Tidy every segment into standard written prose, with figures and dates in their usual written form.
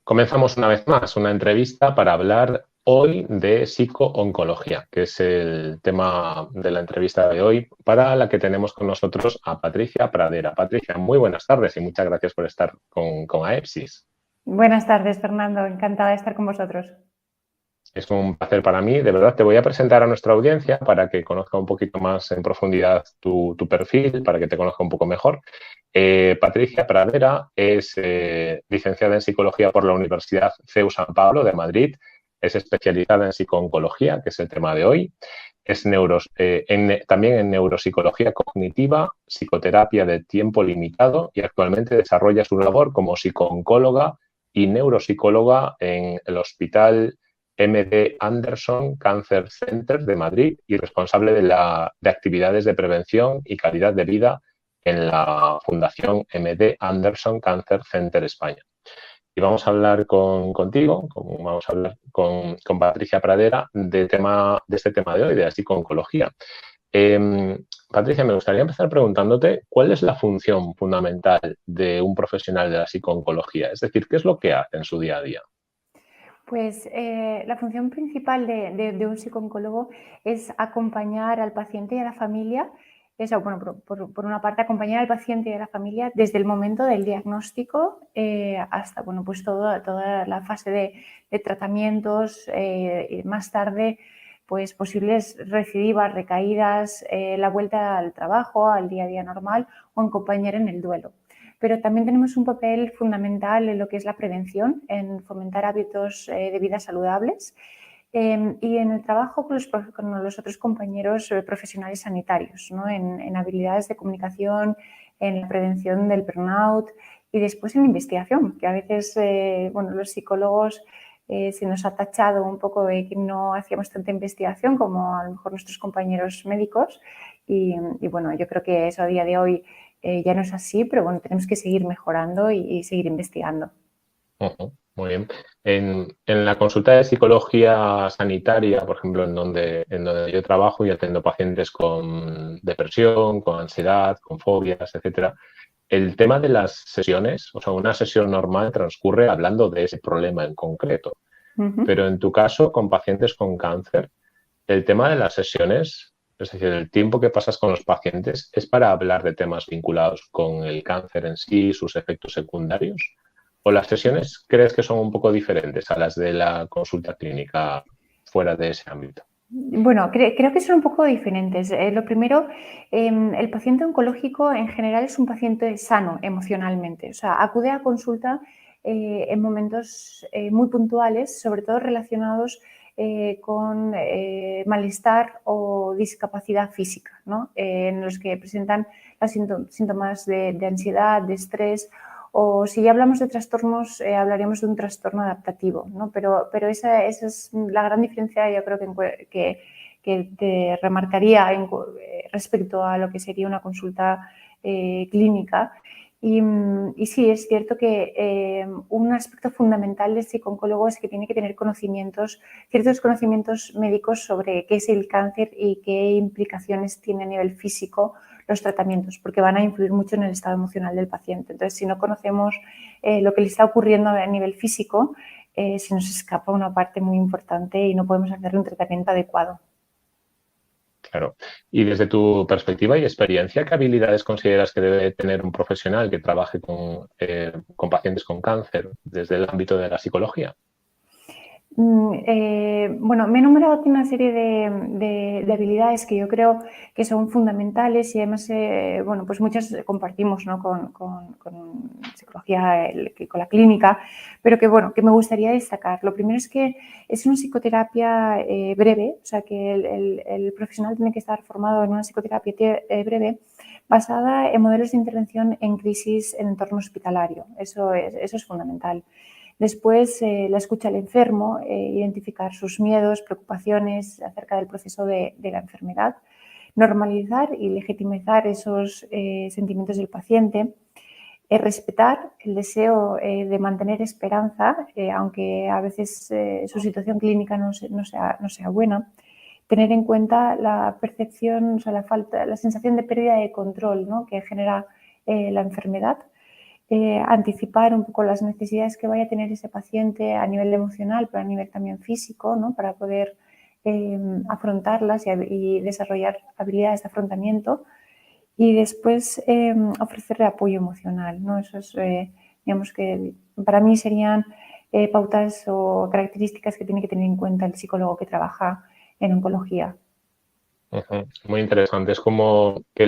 Comenzamos una vez más una entrevista para hablar hoy de psicooncología, que es el tema de la entrevista de hoy, para la que tenemos con nosotros a Patricia Pradera. Patricia, muy buenas tardes y muchas gracias por estar con AEPSIS. Buenas tardes, Fernando. Encantada de estar con vosotros. Es un placer para mí. De verdad, te voy a presentar a nuestra audiencia para que conozca un poquito más en profundidad tu perfil, para que te conozca un poco mejor. Patricia Pradera es licenciada en Psicología por la Universidad CEU San Pablo de Madrid. Es especializada en psicooncología, que es el tema de hoy. Es también en neuropsicología cognitiva, psicoterapia de tiempo limitado y actualmente desarrolla su labor como psicooncóloga y neuropsicóloga en el Hospital MD Anderson Cancer Center de Madrid y responsable de actividades de prevención y calidad de vida en la Fundación MD Anderson Cancer Center España. Y vamos a hablar contigo, vamos a hablar con Patricia Pradera de este tema de hoy, de la psicooncología. Patricia, me gustaría empezar preguntándote cuál es la función fundamental de un profesional de la psicooncología, es decir, ¿qué es lo que hace en su día a día? Pues la función principal de un psicooncólogo es acompañar al paciente y a la familia. Por una parte, acompañar al paciente y a la familia desde el momento del diagnóstico hasta pues toda la fase de tratamientos y más tarde pues posibles recidivas, recaídas, la vuelta al trabajo, al día a día normal o acompañar en el duelo. Pero también tenemos un papel fundamental en lo que es la prevención, en fomentar hábitos de vida saludables y en el trabajo con los otros compañeros profesionales sanitarios, ¿no? En habilidades de comunicación, en la prevención del burnout y después en la investigación, que a veces los psicólogos se nos ha tachado un poco de que no hacíamos tanta investigación como a lo mejor nuestros compañeros médicos y bueno, yo creo que eso a día de hoy ya no es así, pero bueno, tenemos que seguir mejorando y seguir investigando. Muy bien. En la consulta de psicología sanitaria, por ejemplo, en donde yo trabajo y atiendo pacientes con depresión, con ansiedad, con fobias, etcétera, el tema de las sesiones, o sea, una sesión normal transcurre hablando de ese problema en concreto. Pero en tu caso, con pacientes con cáncer, el tema de las sesiones, es decir, el tiempo que pasas con los pacientes, ¿es para hablar de temas vinculados con el cáncer en sí, sus efectos secundarios? ¿O las sesiones crees que son un poco diferentes a las de la consulta clínica fuera de ese ámbito? Bueno, creo que son un poco diferentes. Lo primero, el paciente oncológico en general es un paciente sano emocionalmente. O sea, acude a consulta en momentos muy puntuales, sobre todo relacionados con malestar o discapacidad física, ¿no? En los que presentan los síntomas de ansiedad, de estrés, o si ya hablamos de trastornos, hablaríamos de un trastorno adaptativo, ¿no? Pero esa es la gran diferencia, yo creo que te remarcaría respecto a lo que sería una consulta clínica. Y sí, es cierto que un aspecto fundamental del psicooncólogo es que tiene que tener ciertos conocimientos médicos sobre qué es el cáncer y qué implicaciones tiene a nivel físico los tratamientos, porque van a influir mucho en el estado emocional del paciente. Entonces, si no conocemos lo que le está ocurriendo a nivel físico, se nos escapa una parte muy importante y no podemos hacerle un tratamiento adecuado. Claro. Y desde tu perspectiva y experiencia, ¿qué habilidades consideras que debe tener un profesional que trabaje con pacientes con cáncer desde el ámbito de la psicología? Bueno, me he enumerado aquí una serie de habilidades que yo creo que son fundamentales y además, pues muchas compartimos, ¿no? con psicología, con la clínica, pero que me gustaría destacar. Lo primero es que es una psicoterapia breve, o sea que el profesional tiene que estar formado en una psicoterapia breve basada en modelos de intervención en crisis en entorno hospitalario. Eso es fundamental. Después, la escucha al enfermo, identificar sus miedos, preocupaciones acerca del proceso de la enfermedad, normalizar y legitimizar esos sentimientos del paciente, respetar el deseo de mantener esperanza, aunque a veces su situación clínica no sea buena, tener en cuenta la percepción, o sea, la sensación de pérdida de control, ¿no? que genera la enfermedad. anticipar un poco las necesidades que vaya a tener ese paciente a nivel emocional, pero a nivel también físico, ¿no? Para poder afrontarlas y desarrollar habilidades de afrontamiento. Y después ofrecerle apoyo emocional, ¿no? Eso es, digamos que para mí serían pautas o características que tiene que tener en cuenta el psicólogo que trabaja en oncología. Muy interesante. Es como que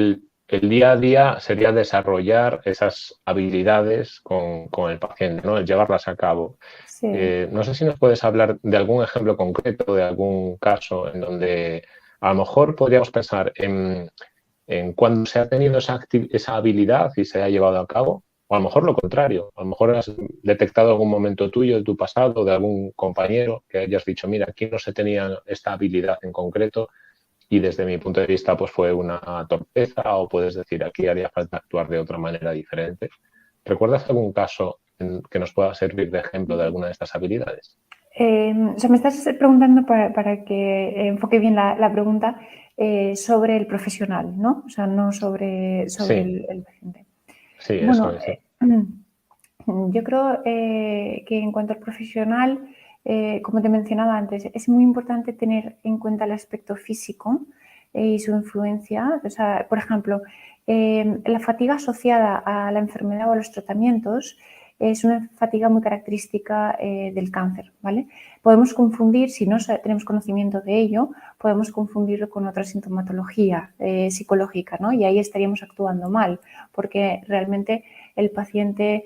el día a día sería desarrollar esas habilidades con el paciente, ¿no? El llevarlas a cabo. Sí. No sé si nos puedes hablar de algún ejemplo concreto, de algún caso en donde a lo mejor podríamos pensar en cuando se ha tenido esa habilidad y se ha llevado a cabo, o a lo mejor lo contrario, a lo mejor has detectado algún momento tuyo de tu pasado, de algún compañero que hayas dicho, mira, aquí no se tenía esta habilidad en concreto y desde mi punto de vista pues fue una torpeza, o puedes decir, aquí haría falta actuar de otra manera diferente. ¿Recuerdas algún caso que nos pueda servir de ejemplo de alguna de estas habilidades? O sea, me estás preguntando para que enfoque bien la pregunta sobre el profesional, ¿no? O sea, no sobre Sí, el paciente. sí, eso Bueno, es. Sí. yo creo que en cuanto al profesional, como te mencionaba antes, es muy importante tener en cuenta el aspecto físico y su influencia. O sea, por ejemplo, la fatiga asociada a la enfermedad o a los tratamientos es una fatiga muy característica del cáncer, ¿vale? Podemos confundir, si no tenemos conocimiento de ello, podemos confundirlo con otra sintomatología psicológica, ¿no? Y ahí estaríamos actuando mal, porque realmente el paciente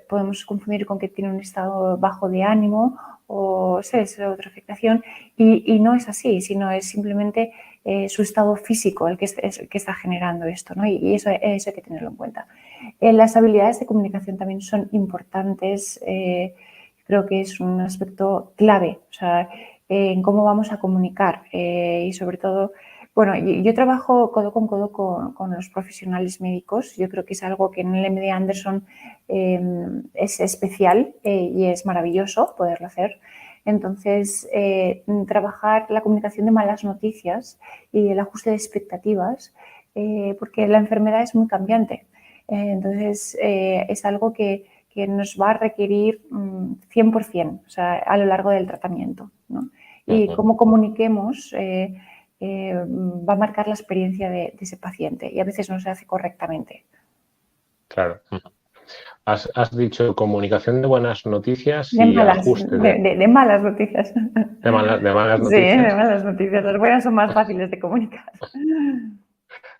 podemos confundir con que tiene un estado bajo de ánimo o es otra afectación y no es así, sino es simplemente su estado físico el que está generando esto, ¿no? Y eso hay que tenerlo en cuenta. Las habilidades de comunicación también son importantes, creo que es un aspecto clave, o sea, en cómo vamos a comunicar y sobre todo, bueno, yo trabajo codo con los profesionales médicos, yo creo que es algo que en el MD Anderson es especial y es maravilloso poderlo hacer. Entonces, trabajar la comunicación de malas noticias y el ajuste de expectativas, porque la enfermedad es muy cambiante. Entonces, es algo que nos va a requerir 100%, o sea, a lo largo del tratamiento, ¿no? Y cómo comuniquemos va a marcar la experiencia de ese paciente y a veces no se hace correctamente. Claro. Has dicho comunicación de buenas noticias De y malas, ajuste de malas noticias. de malas Sí, de noticias. malas noticias. Las buenas son más fáciles de comunicar.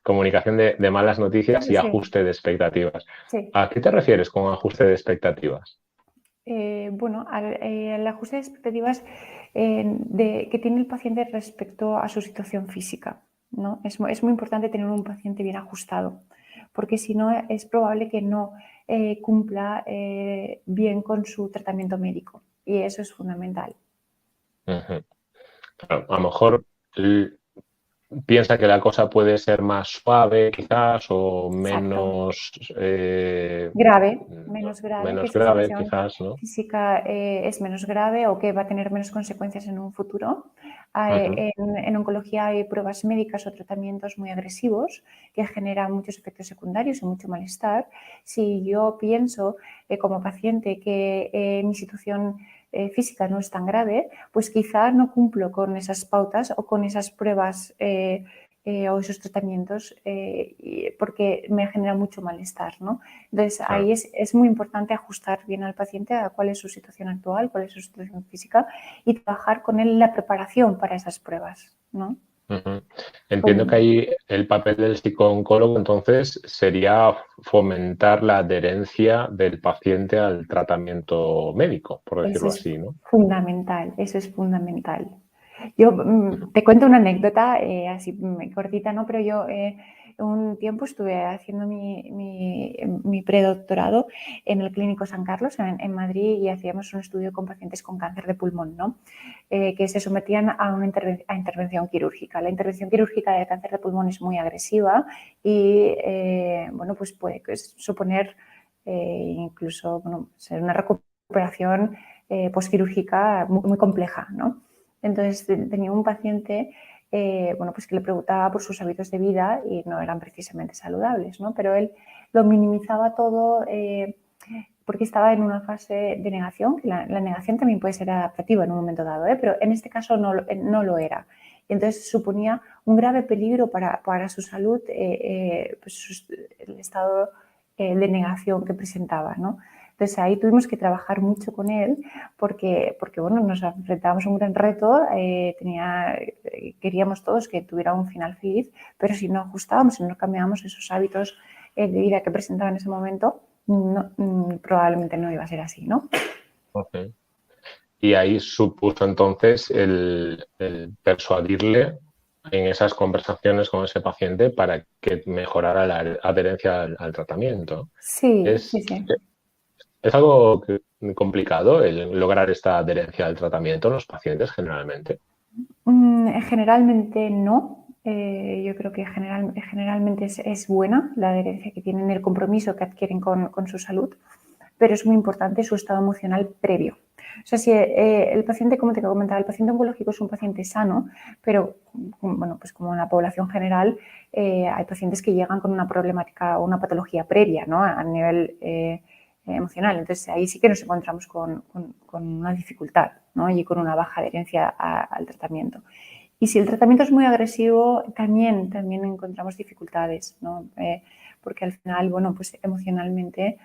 Comunicación de malas noticias y Sí, ajuste de expectativas. sí. ¿A qué te refieres con ajuste de expectativas? Bueno, al ajuste de expectativas que tiene el paciente respecto a su situación física, ¿no? Es muy importante tener un paciente bien ajustado, porque si no es probable que no cumpla bien con su tratamiento médico y eso es fundamental. Claro, a lo mejor piensa que la cosa puede ser más suave quizás o Exacto. menos, Grave, menos grave, que menos su grave situación quizás, ¿no? física es menos grave o que va a tener menos consecuencias en un futuro. Ujú. En oncología hay pruebas médicas o tratamientos muy agresivos que generan muchos efectos secundarios y mucho malestar. Si yo pienso como paciente que mi situación física no es tan grave, pues quizá no cumplo con esas pautas o con esas pruebas o esos tratamientos porque me genera mucho malestar, ¿no? Entonces, Claro. ahí es muy importante ajustar bien al paciente a cuál es su situación actual, cuál es su situación física y trabajar con él la preparación para esas pruebas, ¿no? Ujú. Entiendo que ahí el papel del psicooncólogo entonces sería fomentar la adherencia del paciente al tratamiento médico, por Eso decirlo es así, ¿no? fundamental, eso es fundamental. Yo te cuento una anécdota así cortita, ¿no? Pero yo un tiempo estuve haciendo mi predoctorado en el Clínico San Carlos, en Madrid, y hacíamos un estudio con pacientes con cáncer de pulmón, ¿no? Que se sometían a una intervención quirúrgica. La intervención quirúrgica del cáncer de pulmón es muy agresiva y, bueno, pues puede suponer incluso, bueno, ser una recuperación postquirúrgica muy, muy compleja, ¿no? Entonces tenía un paciente bueno, pues que le preguntaba por sus hábitos de vida y no eran precisamente saludables, ¿no? Pero él lo minimizaba todo porque estaba en una fase de negación, que la negación también puede ser adaptativa en un momento dado, pero en este caso no lo era. Y entonces suponía un grave peligro para su salud pues el estado de negación que presentaba, ¿no? Entonces ahí tuvimos que trabajar mucho con él porque bueno, nos enfrentábamos a un gran reto, queríamos todos que tuviera un final feliz, pero si no ajustábamos, si no cambiábamos esos hábitos de vida que presentaba en ese momento, no, probablemente no iba a ser así, ¿no? Okay. Y ahí supuso entonces el persuadirle en esas conversaciones con ese paciente para que mejorara la adherencia al tratamiento. Sí, Es, sí, sí. es algo complicado el lograr esta adherencia al tratamiento en los pacientes generalmente. Generalmente no. Yo creo que generalmente es buena la adherencia que tienen, el compromiso que adquieren con su salud, pero es muy importante su estado emocional previo. O sea, si el paciente, como te comentaba, el paciente oncológico es un paciente sano, pero bueno, pues como en la población general, hay pacientes que llegan con una problemática o una patología previa, ¿no? A nivel emocional. Entonces ahí sí que nos encontramos con una dificultad, ¿no? Y con una baja adherencia al tratamiento. Y si el tratamiento es muy agresivo, también encontramos dificultades, ¿no? Porque al final, bueno, pues emocionalmente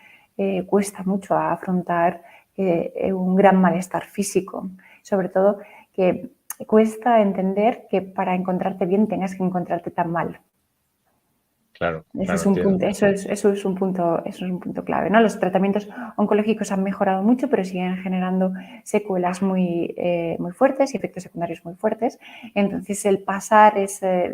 cuesta mucho afrontar un gran malestar físico. Sobre todo que cuesta entender que para encontrarte bien tengas que encontrarte tan mal. Claro, Ese es claro, un entiendo. punto, eso es un punto clave, ¿no? Los tratamientos oncológicos han mejorado mucho, pero siguen generando secuelas muy fuertes y efectos secundarios muy fuertes. Entonces, el pasar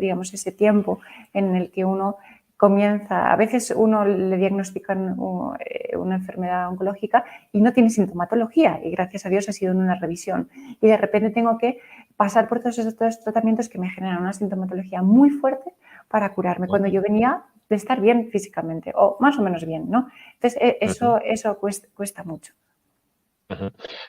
digamos, ese tiempo en el que uno comienza, a veces uno le diagnostican una enfermedad oncológica y no tiene sintomatología y gracias a Dios ha sido en una revisión. Y de repente tengo que pasar por todos esos tratamientos que me generan una sintomatología muy fuerte para curarme, cuando yo venía de estar bien físicamente o más o menos bien, ¿no? Entonces, eso cuesta mucho.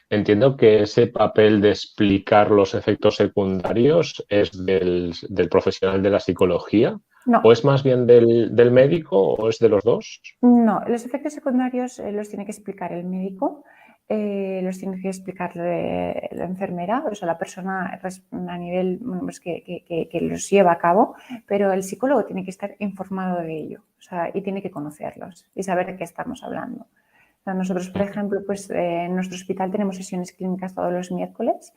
Entiendo que ese papel de explicar los efectos secundarios es del profesional de la psicología, o No, es más bien del médico, o es de los dos. no, los efectos secundarios los tiene que explicar el médico, los tiene que explicar la enfermera, o sea, la persona a nivel bueno, pues que los lleva a cabo, pero el psicólogo tiene que estar informado de ello, o sea, y tiene que conocerlos y saber de qué estamos hablando. O sea, nosotros, por ejemplo, pues en nuestro hospital tenemos sesiones clínicas todos los miércoles,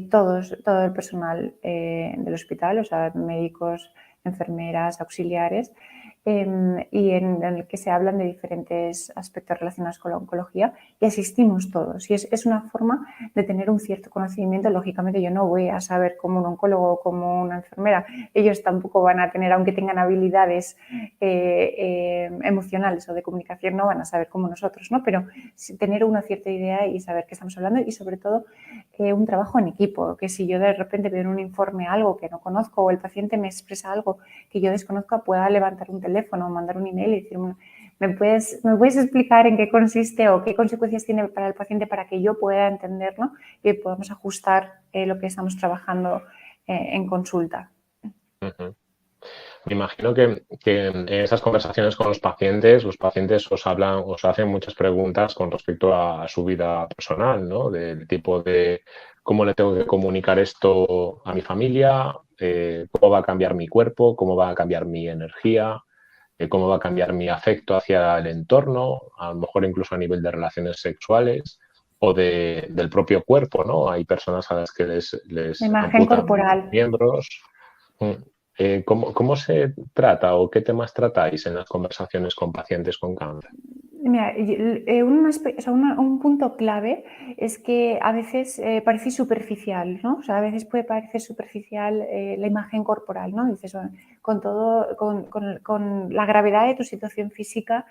todo el personal del hospital, o sea, médicos, enfermeras, auxiliares, y en el que se hablan de diferentes aspectos relacionados con la oncología y asistimos todos. Y es una forma de tener un cierto conocimiento. Lógicamente yo no voy a saber como un oncólogo o como una enfermera. Ellos tampoco van a tener, aunque tengan habilidades emocionales o de comunicación, no van a saber como nosotros, ¿no? Pero tener una cierta idea y saber qué estamos hablando y sobre todo un trabajo en equipo, que si yo de repente veo en un informe algo que no conozco o el paciente me expresa algo que yo desconozca, pueda levantar un teléfono o mandar un email y decir, ¿me puedes explicar en qué consiste o qué consecuencias tiene para el paciente para que yo pueda entenderlo y podamos ajustar lo que estamos trabajando en consulta? Ujú. Me imagino que en esas conversaciones con los pacientes os hablan, os hacen muchas preguntas con respecto a su vida personal, ¿no? Del tipo de cómo le tengo que comunicar esto a mi familia, cómo va a cambiar mi cuerpo, cómo va a cambiar mi energía, cómo va a cambiar mi afecto hacia el entorno, a lo mejor incluso a nivel de relaciones sexuales o del propio cuerpo, ¿no? Hay personas a las que La les imagen amputan corporal. miembros. Mm. ¿Cómo se trata o qué temas tratáis en las conversaciones con pacientes con cáncer? Mira, un punto clave es que a veces parece superficial, ¿no? O sea, a veces puede parecer superficial la imagen corporal, ¿no? Dices, bueno, con la gravedad de tu situación física,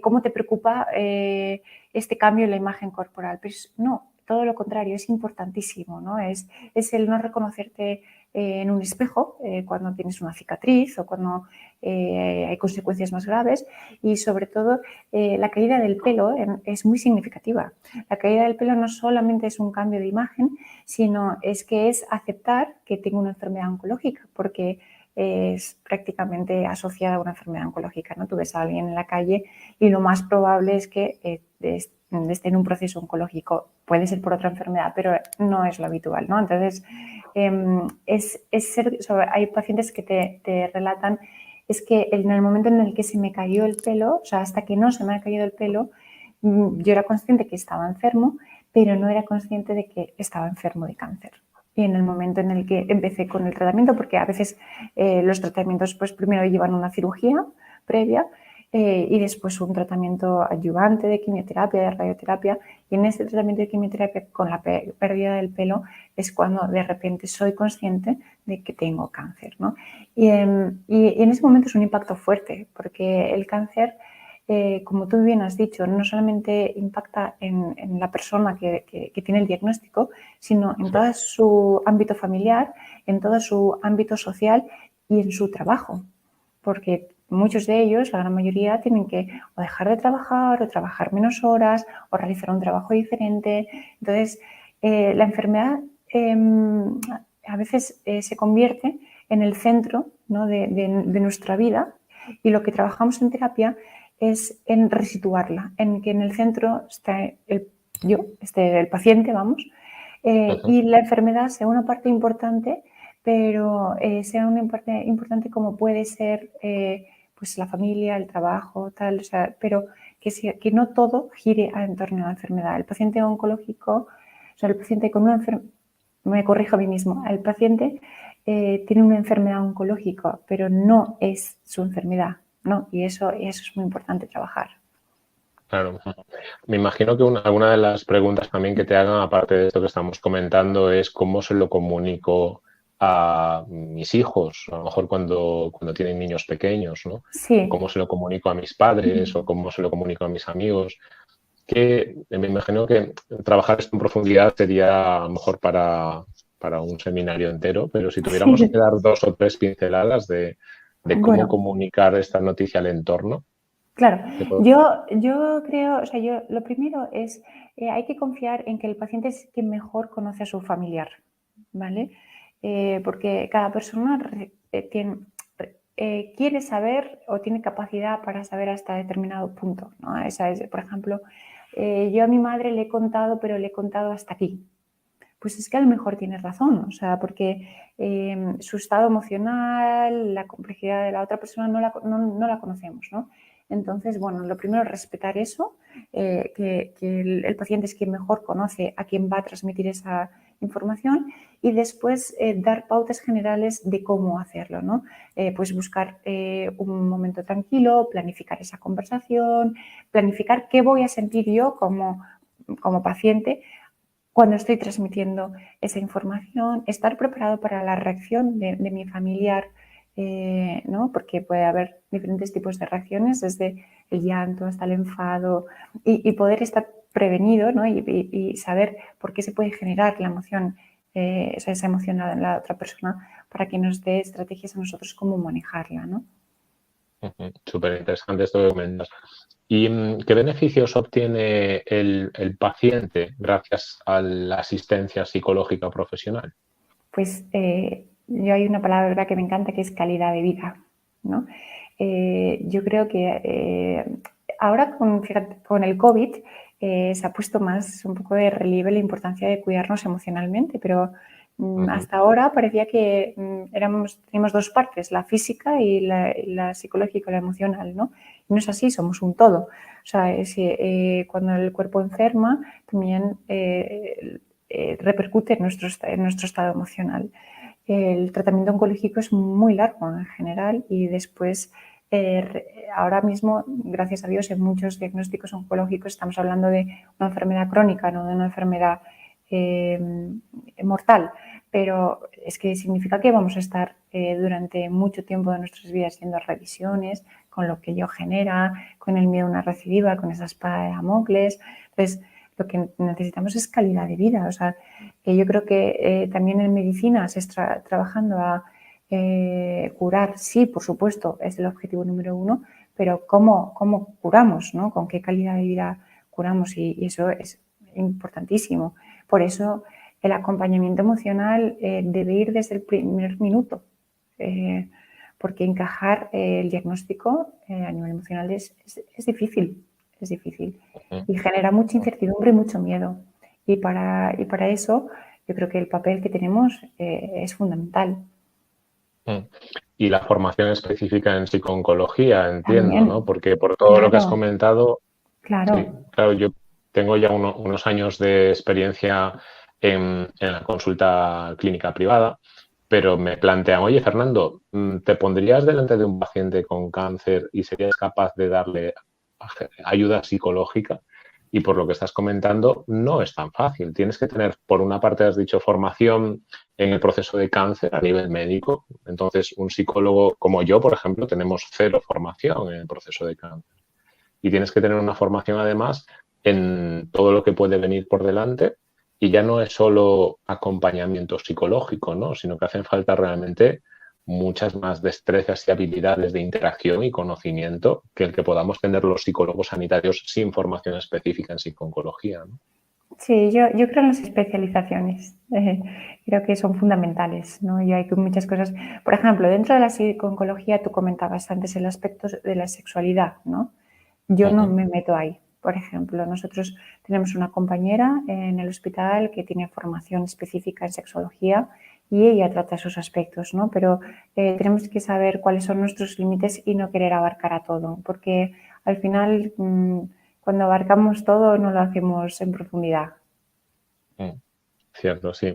¿cómo te preocupa este cambio en la imagen corporal? Pero no, todo lo contrario, es importantísimo, ¿no? Es el no reconocerte en un espejo cuando tienes una cicatriz o cuando hay consecuencias más graves, y sobre todo la caída del pelo es muy significativa. La caída del pelo no solamente es un cambio de imagen, sino es que es aceptar que tengo una enfermedad oncológica, porque es prácticamente asociada a una enfermedad oncológica, ¿no? Tú ves a alguien en la calle y lo más probable es que esté en un proceso oncológico. Puede ser por otra enfermedad, pero no es lo habitual, ¿no? Entonces, hay pacientes que te relatan, es que en el momento en el que se me cayó el pelo, o sea, hasta que no se me ha caído el pelo, yo era consciente que estaba enfermo, pero no era consciente de que estaba enfermo de cáncer. Y en el momento en el que empecé con el tratamiento, porque a veces los tratamientos pues primero llevan una cirugía previa y después un tratamiento adyuvante de quimioterapia, de radioterapia, y en ese tratamiento de quimioterapia con la pérdida del pelo es cuando de repente soy consciente de que tengo cáncer, ¿no? Y en ese momento es un impacto fuerte, porque el cáncer, como tú bien has dicho, no solamente impacta en la persona que tiene el diagnóstico, sino en todo su ámbito familiar, en todo su ámbito social y en su trabajo, porque muchos de ellos, la gran mayoría, tienen que o dejar de trabajar o trabajar menos horas o realizar un trabajo diferente. Entonces, la enfermedad a veces se convierte en el centro, ¿no?, de nuestra vida, y lo que trabajamos en terapia es en resituarla, en que en el centro esté el paciente, vamos, y la enfermedad sea una parte importante, pero sea una parte importante como puede ser pues la familia, el trabajo, tal, o sea, pero que no todo gire en torno a la enfermedad. El paciente oncológico, o sea, el paciente con una enfermedad, me corrijo a mí mismo, el paciente tiene una enfermedad oncológica, pero no es su enfermedad, ¿no? Y eso es muy importante trabajar. Claro. Me imagino que alguna de las preguntas también que te hagan, aparte de esto que estamos comentando, es cómo se lo comunico a mis hijos, a lo mejor cuando tienen niños pequeños, ¿no? O Sí. cómo se lo comunico a mis padres o cómo se lo comunico a mis amigos. Que me imagino que trabajar esto en profundidad sería a lo mejor para un seminario entero, pero si tuviéramos que dar 2 o 3 pinceladas de cómo Bueno, comunicar esta noticia al entorno. claro, yo creo, o sea, lo primero es, hay que confiar en que el paciente es quien mejor conoce a su familiar, ¿vale? Porque cada persona quiere saber o tiene capacidad para saber hasta determinado punto, ¿no? Esa es, por ejemplo, yo a mi madre le he contado, pero le he contado hasta aquí. Pues es que a lo mejor tienes razón, o sea, porque su estado emocional, la complejidad de la otra persona no la conocemos, ¿no? Entonces, bueno, lo primero es respetar eso, que el paciente es quien mejor conoce a quien va a transmitir esa información, y después dar pautas generales de cómo hacerlo, ¿no? Pues buscar un momento tranquilo, planificar esa conversación, planificar qué voy a sentir yo como paciente cuando estoy transmitiendo esa información, estar preparado para la reacción de mi familiar, ¿no? Porque puede haber diferentes tipos de reacciones, desde el llanto hasta el enfado, y poder estar prevenido, ¿no? Y saber por qué se puede generar la emoción, esa emoción en la otra persona, para que nos dé estrategias a nosotros cómo manejarla, ¿no? Súper interesante esto que comentas. ¿Y qué beneficios obtiene el paciente gracias a la asistencia psicológica profesional? Pues yo hay una palabra que me encanta, que es calidad de vida, ¿no? Yo creo que ahora fíjate, con el COVID se ha puesto más un poco de relieve la importancia de cuidarnos emocionalmente, pero Ujú. hasta ahora parecía que teníamos dos partes, la física y la psicológica, la emocional, ¿no? Y no es así, somos un todo. O sea, cuando el cuerpo enferma, también repercute en nuestro estado emocional. El tratamiento oncológico es muy largo en general, y después, ahora mismo, gracias a Dios, en muchos diagnósticos oncológicos estamos hablando de una enfermedad crónica, no de una enfermedad mortal, pero es que significa que vamos a estar durante mucho tiempo de nuestras vidas haciendo revisiones, con lo que ello genera, con el miedo a una recidiva, con esa espada de Damocles. Entonces, lo que necesitamos es calidad de vida. O sea, que yo creo que también en medicina se está trabajando a curar, sí, por supuesto, es el objetivo número uno, pero ¿cómo curamos, ¿no? ¿Con qué calidad de vida curamos? Y eso es importantísimo. Por eso el acompañamiento emocional debe ir desde el primer minuto, porque encajar el diagnóstico a nivel emocional es difícil, es difícil y genera mucha incertidumbre y mucho miedo. Y para eso yo creo que el papel que tenemos es fundamental. Y la formación específica en psicooncología, entiendo, También, ¿no? Porque por todo lo que has claro, comentado, claro. sí, claro, yo tengo ya unos años de experiencia en la consulta clínica privada, pero me plantean, oye, Fernando, ¿te pondrías delante de un paciente con cáncer y serías capaz de darle ayuda psicológica? Y por lo que estás comentando, no es tan fácil. Tienes que tener, por una parte, has dicho, formación en el proceso de cáncer a nivel médico. Entonces, un psicólogo como yo, por ejemplo, tenemos cero formación en el proceso de cáncer. Y tienes que tener una formación, además, en todo lo que puede venir por delante. Y ya no es solo acompañamiento psicológico, ¿no? Sino que hacen falta realmente muchas más destrezas y habilidades de interacción y conocimiento que el que podamos tener los psicólogos sanitarios sin formación específica en psicooncología, ¿no? Sí, yo creo en las especializaciones. Creo que son fundamentales, ¿no? Y hay muchas cosas. Por ejemplo, dentro de la psicooncología, tú comentabas antes el aspecto de la sexualidad, ¿no? Yo no me meto ahí. Por ejemplo, nosotros tenemos una compañera en el hospital que tiene formación específica en sexología y ella trata esos aspectos, ¿no? Pero tenemos que saber cuáles son nuestros límites y no querer abarcar a todo, porque al final, cuando abarcamos todo, no lo hacemos en profundidad. Cierto, sí.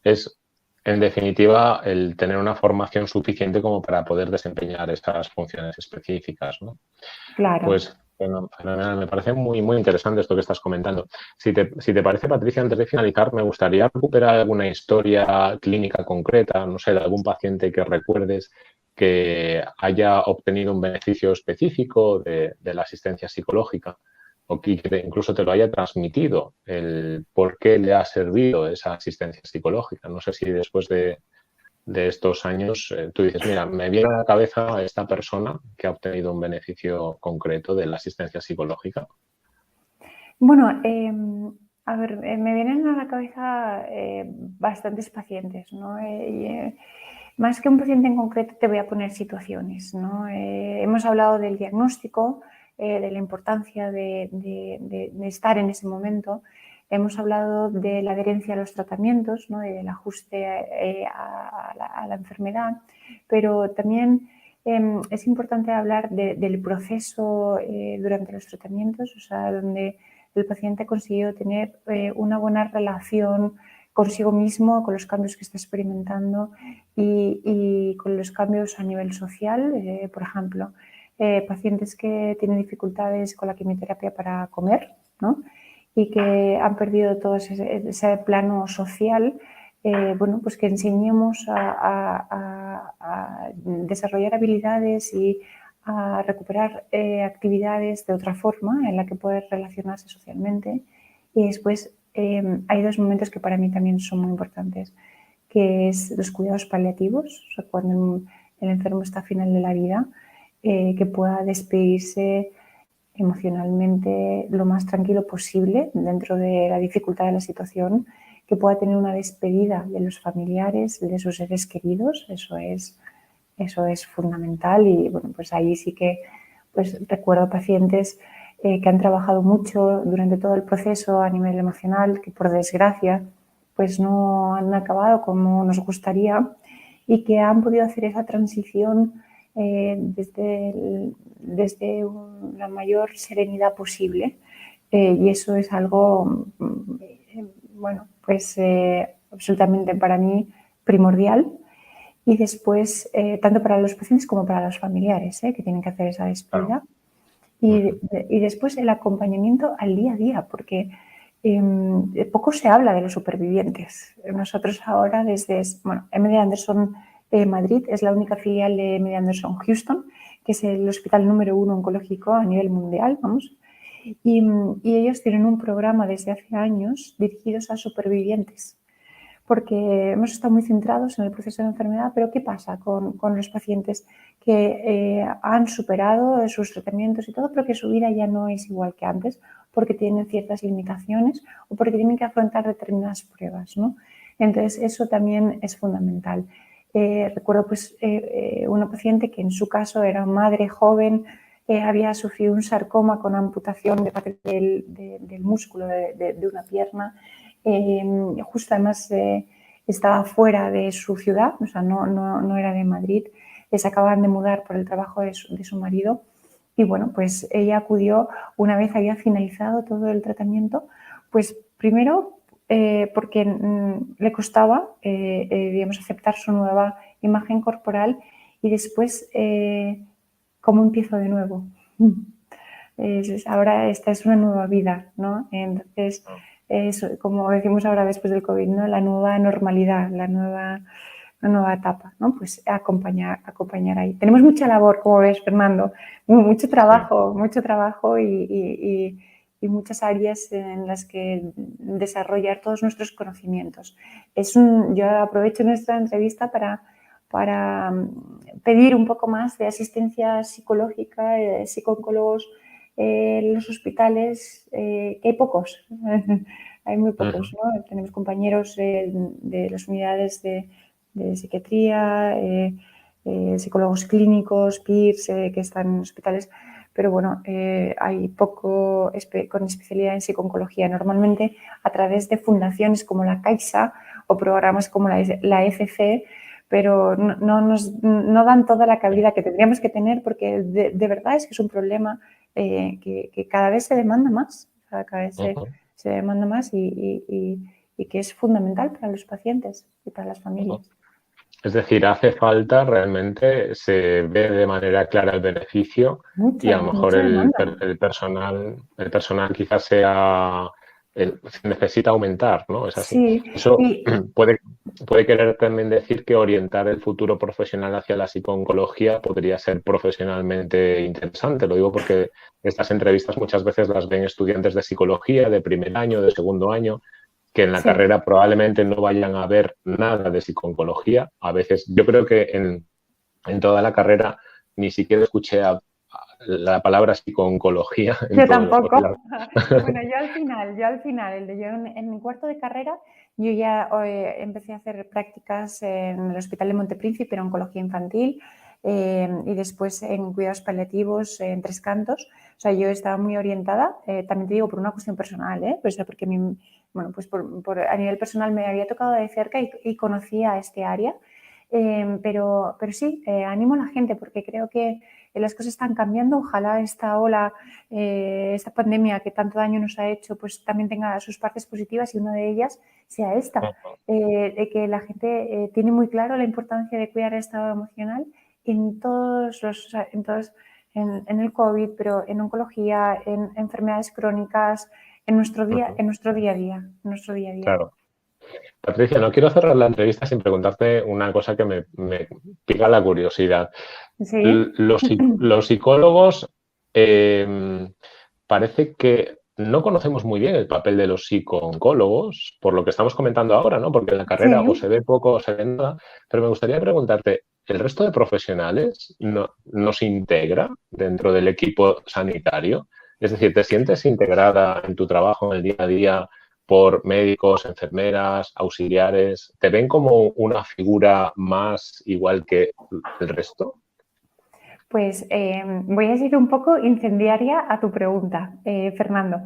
Es, en definitiva, el tener una formación suficiente como para poder desempeñar estas funciones específicas, ¿no? Claro. Pues bueno, fenomenal. Me parece muy, muy interesante esto que estás comentando. Si te parece, Patricia, antes de finalizar, me gustaría recuperar alguna historia clínica concreta, no sé, de algún paciente que recuerdes que haya obtenido un beneficio específico de la asistencia psicológica o que incluso te lo haya transmitido, el por qué le ha servido esa asistencia psicológica. No sé si después de estos años, tú dices, mira, me viene a la cabeza esta persona que ha obtenido un beneficio concreto de la asistencia psicológica. Bueno, a ver, me vienen a la cabeza bastantes pacientes, ¿no? Más que un paciente en concreto, te voy a poner situaciones, ¿no? Hemos hablado del diagnóstico, de la importancia de estar en ese momento. Hemos hablado de la adherencia a los tratamientos, ¿no? Del ajuste a la enfermedad, pero también es importante hablar del proceso durante los tratamientos, o sea, donde el paciente consiguió tener una buena relación consigo mismo, con los cambios que está experimentando y con los cambios a nivel social. Por ejemplo, pacientes que tienen dificultades con la quimioterapia para comer, ¿no? Y que han perdido todo ese plano social, bueno, pues que enseñemos a desarrollar habilidades y a recuperar actividades de otra forma en la que poder relacionarse socialmente. Y después hay dos momentos que para mí también son muy importantes, que es los cuidados paliativos, o sea, cuando el enfermo está a final de la vida, que pueda despedirse emocionalmente lo más tranquilo posible dentro de la dificultad de la situación, que pueda tener una despedida de los familiares, de sus seres queridos. Eso es fundamental y bueno, pues ahí sí que pues recuerdo pacientes que han trabajado mucho durante todo el proceso a nivel emocional, que por desgracia pues no han acabado como nos gustaría y que han podido hacer esa transición desde la mayor serenidad posible. Y eso es algo, bueno, pues absolutamente para mí primordial. Y después, tanto para los pacientes como para los familiares, que tienen que hacer esa despedida. Claro. Y después el acompañamiento al día a día, porque poco se habla de los supervivientes. Nosotros ahora desde, bueno, MD Anderson Madrid es la única filial de MD Anderson Houston, que es el hospital número 1 oncológico a nivel mundial, vamos. y ellos tienen un programa desde hace años dirigidos a supervivientes, porque hemos estado muy centrados en el proceso de enfermedad, pero ¿qué pasa con los pacientes que han superado sus tratamientos y todo, pero que su vida ya no es igual que antes, porque tienen ciertas limitaciones o porque tienen que afrontar determinadas pruebas, ¿no? Entonces, eso también es fundamental. Recuerdo pues, una paciente que en su caso era madre joven, había sufrido un sarcoma con amputación de parte del músculo de una pierna. Justo además estaba fuera de su ciudad, o sea, no era de Madrid, se acababan de mudar por el trabajo de su marido y bueno, pues ella acudió una vez había finalizado todo el tratamiento, pues primero porque le costaba, digamos, aceptar su nueva imagen corporal y después, ¿cómo empiezo de nuevo? Ahora esta es una nueva vida, ¿no? Entonces, es, como decimos ahora después del COVID, ¿no? La nueva normalidad, la nueva etapa, ¿no? Pues acompañar ahí. Tenemos mucha labor, como ves, Fernando, mucho trabajo y muchas áreas en las que desarrollar todos nuestros conocimientos. Yo aprovecho nuestra entrevista para pedir un poco más de asistencia psicológica, psicólogos en los hospitales, que hay pocos, hay muy pocos, ¿no? Tenemos compañeros de las unidades de psiquiatría, psicólogos clínicos, PIRS, que están en hospitales, pero bueno, hay poco con especialidad en psico-oncología. Normalmente a través de fundaciones como la Caixa o programas como la ECC, pero no dan toda la cabida que tendríamos que tener porque de verdad es que es un problema que cada vez se demanda más, cada vez se demanda más y que es fundamental para los pacientes y para las familias. Es decir, hace falta realmente, se ve de manera clara el beneficio y a lo mejor el personal quizás necesita aumentar, ¿no? Es así. Sí, Eso puede querer también decir que orientar el futuro profesional hacia la psico-oncología podría ser profesionalmente interesante. Lo digo porque estas entrevistas muchas veces las ven estudiantes de psicología de primer año, de segundo año, que en la carrera probablemente no vayan a ver nada de psico-oncología. A veces, yo creo que en toda la carrera ni siquiera escuché la palabra psico-oncología en yo todos los tampoco. posgrados. Bueno, yo al final, en mi cuarto de carrera, yo ya empecé a hacer prácticas en el Hospital de Montepríncipe, en oncología infantil, y después en cuidados paliativos en Tres Cantos. O sea, yo estaba muy orientada, también te digo, por una cuestión personal, pues porque bueno, pues a nivel personal me había tocado de cerca y conocía este área. Pero sí, animo a la gente porque creo que las cosas están cambiando. Ojalá esta ola, esta pandemia que tanto daño nos ha hecho, pues también tenga sus partes positivas y una de ellas sea esta, de que la gente tiene muy claro la importancia de cuidar el estado emocional en en el COVID, pero en oncología, en enfermedades crónicas, en nuestro día a día. Claro. Patricia, no quiero cerrar la entrevista sin preguntarte una cosa que me pica la curiosidad. Sí. Los psicólogos parece que no conocemos muy bien el papel de los psico-oncólogos, por lo que estamos comentando ahora, ¿no? Porque en la carrera o se ve poco o se ve nada. Pero me gustaría preguntarte, ¿el resto de profesionales nos integra dentro del equipo sanitario? Es decir, ¿te sientes integrada en tu trabajo en el día a día por médicos, enfermeras, auxiliares? ¿Te ven como una figura más igual que el resto? Pues voy a ser un poco incendiaria a tu pregunta, Fernando.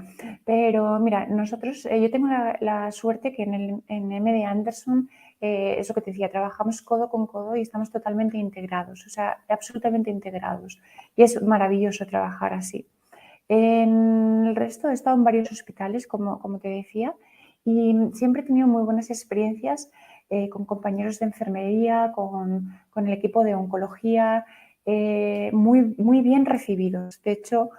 Pero mira, yo tengo la suerte que en MD Anderson, es lo que te decía, trabajamos codo con codo y estamos totalmente integrados, o sea, absolutamente integrados. Y es maravilloso trabajar así. En el resto he estado en varios hospitales, como te decía, y siempre he tenido muy buenas experiencias con compañeros de enfermería, con el equipo de oncología, muy bien recibidos. De hecho,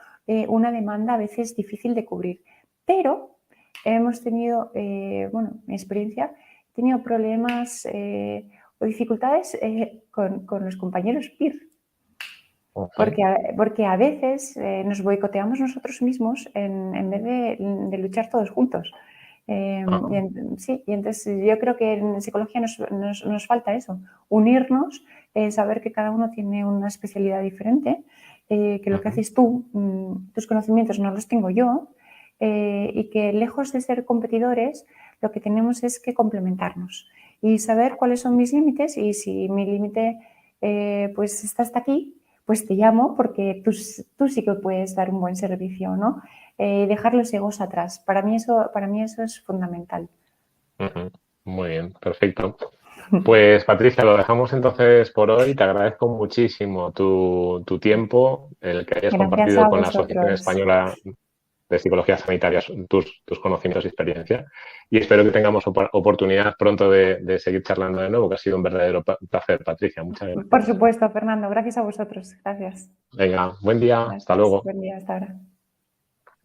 una demanda a veces difícil de cubrir. Pero hemos tenido, mi experiencia, he tenido problemas o dificultades con los compañeros PIR. Ok. Porque a veces nos boicoteamos nosotros mismos en vez de luchar todos juntos. Ah, Sí, y entonces yo creo que en psicología nos falta eso, unirnos, saber que cada uno tiene una especialidad diferente, que lo que ujú, haces tú, tus conocimientos no los tengo yo, y que lejos de ser competidores, lo que tenemos es que complementarnos y saber cuáles son mis límites y si mi límite pues está hasta aquí, pues te llamo porque tú sí que puedes dar un buen servicio, ¿no? Dejar los egos atrás. Para mí eso es fundamental. ujú. Muy bien, perfecto. Pues Patricia, lo dejamos entonces por hoy. Te agradezco muchísimo tu tiempo, el que hayas Gracias compartido a con la Asociación vosotros. Española de Psicología Sanitaria tus conocimientos y experiencia. Y espero que tengamos oportunidad pronto de seguir charlando de nuevo, que ha sido un verdadero placer, Patricia. Muchas Por gracias. supuesto, Fernando. Gracias a vosotros. Gracias. Venga, buen día. Hasta Gracias. luego. Buen día. Hasta ahora.